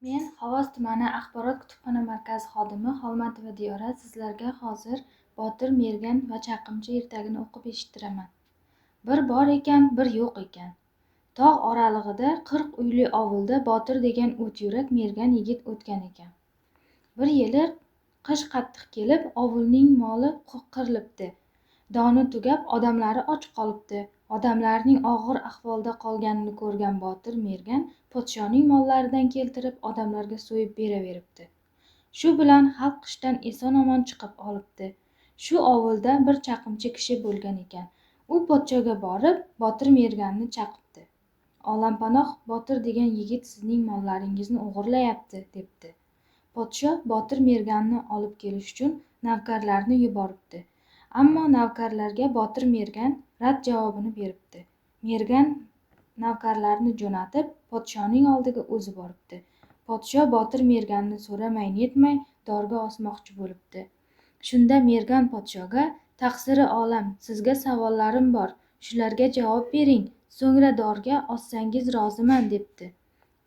Men Xovos tumani axborot kutubxona markazi xodimi Xolmatova Diyora sizlarga hozir Botir Mergan va Chaqimchi ertagini o'qib eshittiraman. Bir bor ekan, bir yo'q ekan. Tog' oralig'ida 40 uyli ovulda Botir degan o'tyurak mergan yigit o'tgan ekan. Bir yili qish qattiq kelib, ovulning moli qirilibdi. Doni tugab, odamlari och qolibdi. Odamlarning og'ir ahvolda qolganini ko'rgan Botir mergan podshoning mollaridan keltirib odamlarga so'yib beraveribdi. Shu bilan xalq qishdan eson-omon chiqib olibdi. Shu ovulda bir chaqimchi kishi bo'lgan ekan. U podshoga borib, Botir merganni chaqibdi. Olampanoh Botir degan yigit sizning mollaringizni o'g'irlayapti, debdi. Podsho Botir merganni olib kelish uchun navkarlarni yuboribdi. Ammo navkarlarga Botir mergan rad javobini beribdi. Mergan navkarlarni jo'natib, podshoning oldiga o'zi boribdi. Podsho Botir merganni so'ramay netmay dorga osmoqchi bo'libdi. Shunda mergan podshoga: "Taqsiri olam, sizga savollarim bor, shularga javob bering, so'ngra dorga ossangiz roziman", debdi.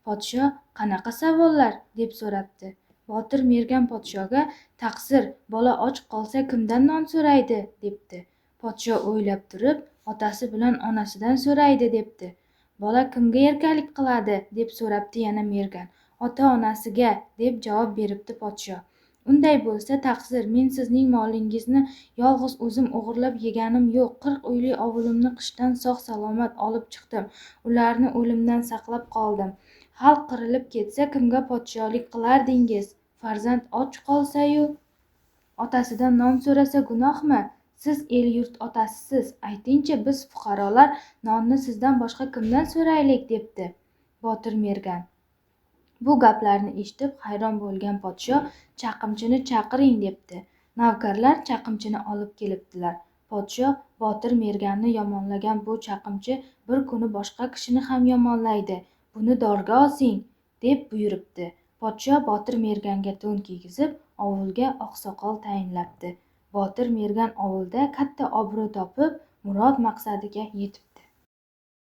Podsho: "Qanaqa savollar?" deb so'rabdi. Botir mergan podshoga: "Taqsir, bola och qolsa kimdan non so'raydi?" debdi. Podsho o'ylab turib: "Otasi bilan onasidan so'raydi", debdi. "Bola kimga erkalik qiladi?" deb so'rabdi yana mergan. "Ota-onasiga", deb javob beribdi podsho. "Unday bo'lsa taqsir, men sizning molingizni yolg'iz o'zim o'g'irlab yeganim yo'q. 40 uyli ovulimni qishdan sog'-salomat olib chiqdim. Ularni o'limdan saqlab qoldim. Xalq qirilib ketsa kimga podsholik qilardingiz? Farzand och qolsa-yu otasidan non so'rasa gunohmi? Siz el-yurt otasisiz. Aytingchi, biz fuqarolar nonni sizdan boshqa kimdan so'raylik", debdi Botir mergan. Bu gaplarni eshitib hayron bo'lgan podsho "Chaqimchini chaqiring", debdi. Navkarlar chaqimchini olib kelibdilar. Podsho: "Botir merganni yomonlagan bu chaqimchi bir kuni boshqa kishini ham yomonlaydi. Buni dorga osing", deb buyuribdi. Podsho Botir merganga to'n kiygizib, ovulga oqsoqol tayinlabdi. Botir mergan ovulda katta obro' topib, murod maqsadiga yetib